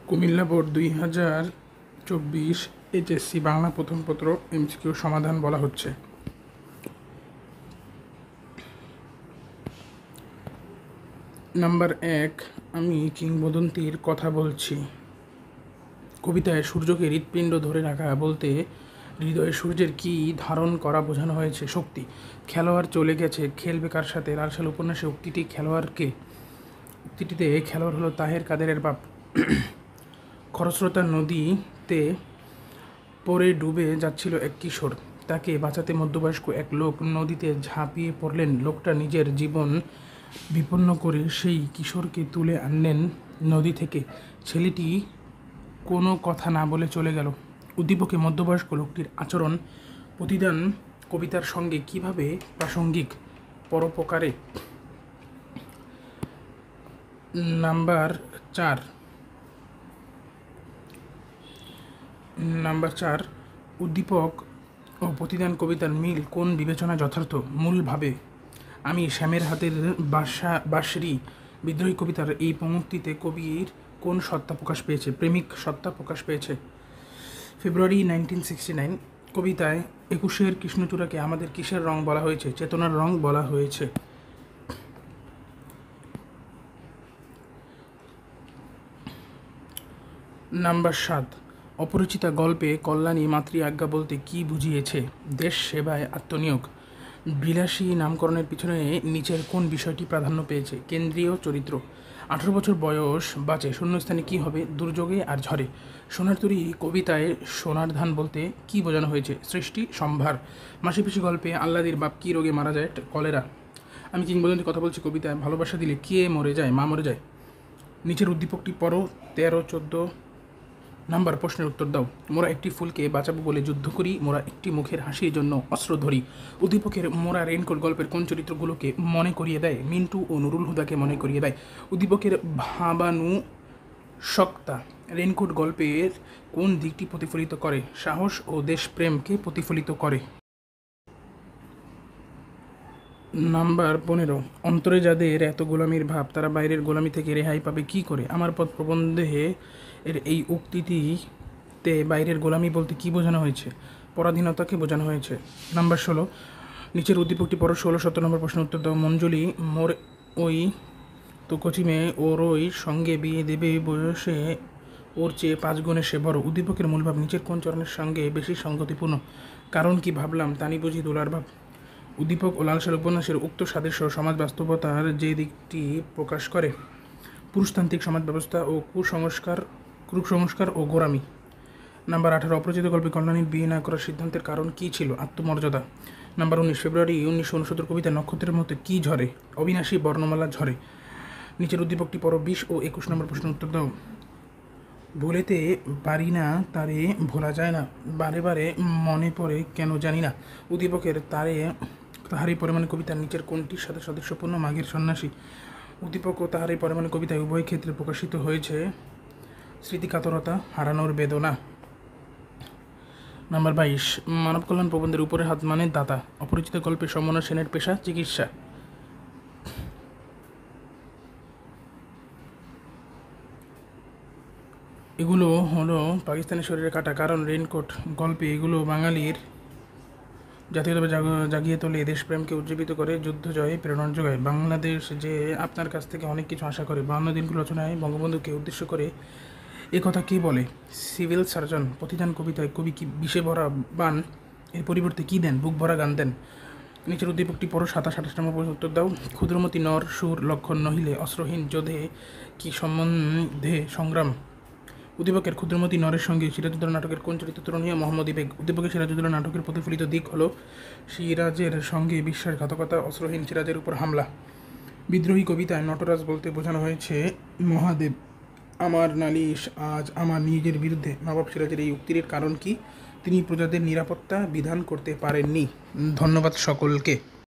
Comilla board 2024 HSC Bangla প্রথম পত্র MCQ সমাধান বলা হচ্ছে। নাম্বার 1, আমি কিংবদন্তির কথা বলছি। কবিতায় সূর্যকে হৃৎপিণ্ড ধরে রাখা বলতে হৃদয়ে সূর্যের কি ধারণ করা বোঝানো হয়েছে? শক্তি। খেলোয়াড় চলে গেছে, খেলবে কার সাথে? লালসাল উপন্যাসে উক্তিটি খেলোয়াড়কে উক্তিটিতে খেলোয়াড় হলো তাহের কাদেরের বাপ। খরস্রোতা নদীতে পড়ে ডুবে যাচ্ছিল এক কিশোর, তাকে বাঁচাতে মধ্যবয়স্ক এক লোক নদীতে ঝাঁপিয়ে পড়লেন। লোকটা নিজের জীবন বিপন্ন করে সেই কিশোরকে তুলে আনলেন নদী থেকে। ছেলেটি কোনো কথা না বলে চলে গেল। উদ্দীপকে মধ্যবয়স্ক লোকটির আচরণ প্রতিদান কবিতার সঙ্গে কিভাবে প্রাসঙ্গিক পরোপকারে? নাম্বার 4, উদ্দীপক ও প্রতিদান কবিতার মিল কোন বিবেচনা যথার্থ? মূলভাবে। আমি শ্যামের হাতের বাঁশরি বিদ্রোহী কবিতার এই পংক্তিতে কবির কোন সত্তা প্রকাশ পেয়েছে? প্রেমিক সত্তা প্রকাশ পেয়েছে। ফেব্রুয়ারি 1969 কবিতায় 21-এর কৃষ্ণচূড়াকে আমাদের কিসের রং বলা হয়েছে? চেতনার রং বলা হয়েছে। নাম্বার 7, অপরিচিতা গল্পে কল্যাণী মাতৃ আজ্ঞা বলতে কি বুঝিয়েছে? দেশ সেবায় আত্মনিয়োগ। বিলাসী নামকরণের পিছনে নিচের কোন বিষয়টি প্রাধান্য পেয়েছে? কেন্দ্রীয় চরিত্র। 18 বছর বয়স বাঁচে, শূন্যস্থানে কি হবে? দুর্যোগে আর ঝড়ে। সোনার তরী কবিতায় সোনার ধান বলতে কি বোঝানো হয়েছে? সৃষ্টি, সম্ভার। মাসিপিসি গল্পে আল্লাদির বাপ কি রোগে মারা যায়? কলেরা। আমি কিংবদন্তির কথা বলছি কবিতায় ভালোবাসা দিলে কে মরে যায়? মা মরে যায়। নিচের উদ্দীপকটি পড়ো। 13-14 নাম্বার প্রশ্নের উত্তর দাও। মোরা একটি ফুলকে বাঁচাবো বলে যুদ্ধ করি, মোরা একটি মুখের হাসির জন্য অস্ত্র ধরি। উদ্দীপকের মোরা রেনকোট গল্পের কোন চরিত্রগুলোকে মনে করিয়ে দেয়? মিন্টু ও নুরুল হুদাকে মনে করিয়ে দেয়। উদ্দীপকের ভাবানুশক্তা রেনকোট গল্পের কোন দিকটি প্রতিফলিত করে? সাহস ও দেশপ্রেমকে প্রতিফলিত করে। নাম্বার 15, অন্তরে যাদের এত গোলামির ভাব তারা বাইরের গোলামি থেকে রেহাই পাবে কি করে? আমার পথ প্রবন্ধে এর এই উক্তিটিতে বাইরের গোলামি বলতে কি বোঝানো হয়েছে? পরাধীনতাকে বোঝানো হয়েছে। নাম্বার 16, নিচের উদ্দীপকটি পড়ো। 16-17 নম্বর প্রশ্নের উত্তর দাও। মঞ্জুলি মোর ওই তো কচি মেয়ে, ওর ওই সঙ্গে বিয়ে দেবে, বয়সে ওর চেয়ে 5 গুণে সে বড়। উদ্দীপকের মূলভাব নিচের কোন চরণের সঙ্গে বেশি সঙ্গতিপূর্ণ? কারণ কি ভাবলাম তানি বুঝি দোলার ভাব। উদ্দীপক ও লালসাল উপন্যাসের উক্ত সাদৃশ্য সমাজ বাস্তবতার যে দিকটি প্রকাশ করে? পুরুষতান্ত্রিক সমাজ ব্যবস্থা ও কুসংস্কার ও গোঁড়ামি। নাম্বার 18, অপরিচিত গল্পে কল্যাণীর বিয়ে না করার সিদ্ধান্তের কারণ কি ছিল? আত্মমর্যাদা। নাম্বার 19, ফেব্রুয়ারি 1969 কবিতা নক্ষত্রের মতো কি ঝরে? অবিনাশী বর্ণমালা ঝরে। নিচের উদ্দীপকটি পড়ো। 20 ও 21 নম্বর প্রশ্নের উত্তর দাও। ভুলেতে পারি না তারে ভোলা যায় না, বারে বারে মনে পড়ে কেন জানি না। উদ্দীপকের তাহারই পরিমাণে কবিতার নিচের কোনটির সাথে সদস্যপূর্ণ? মাঘের সন্ন্যাসী। উদ্দীপক ও তাহারই পরিমাণে কবিতায় উভয় ক্ষেত্রে প্রকাশিত হয়েছে স্মৃতিকাতরতা, হারানোর বেদনা। নাম্বার 22, মানব কল্যাণ প্রবন্ধের উপরে হাত মানে দাতা। অপরিচিত গল্পে সমনা সেনের পেশা চিকিৎসা। এগুলো হলো পাকিস্তানের শরীরে কাটা, কারণ রেনকোট গল্পে এগুলো বাঙালির জাতীয়তাবাদ জাগিয়ে তোলে, দেশপ্রেমকে উজ্জীবিত করে, যুদ্ধ জয়ে প্রেরণা যোগায়। বাংলাদেশ যে আপনার কাছ থেকে অনেক কিছু আশা করে। 52 দিনগুলো রচনায় বঙ্গবন্ধুকে উদ্দেশ্য করে এ কথা কে বলে? Civil surgeon. প্রতিদান কবিতায় কবি কি বিষে ভরা বান এর পরিবর্তে কি দেন? বুক ভরা গান দেন। নিচের উদ্দীপকটি পড়ো। 27-28 নম্বর উত্তর দাও। ক্ষুদ্রমতি নর সুর লক্ষণ নহিলে অস্ত্রহীন যোধে কি সম্বন্ধে সংগ্রাম। উদ্দীপকের ক্ষুদ্রমতি নরের সঙ্গে সিরাজউদ্দৌলা নাটকের কোন চরিত্র তুলনীয়? মোহাম্মদ ইবেগ। উদ্দীপকের সিরাজউদ্দৌলা নাটকের প্রতিফলিত দিক হলো সিরাজের সঙ্গে বিশ্বাসঘাতকতা, অস্ত্রহীন সিরাজের উপর হামলা। বিদ্রোহী কবিতায় নটরাজ বলতে বোঝানো হয়েছে মহাদেব। আমার নালিশ আজ আমার নিজের বিরুদ্ধে। নবাব সিরাজের এই উক্তির কারণ কি? তিনি প্রজাদের নিরাপত্তা বিধান করতে পারেননি। ধন্যবাদ সকলকে।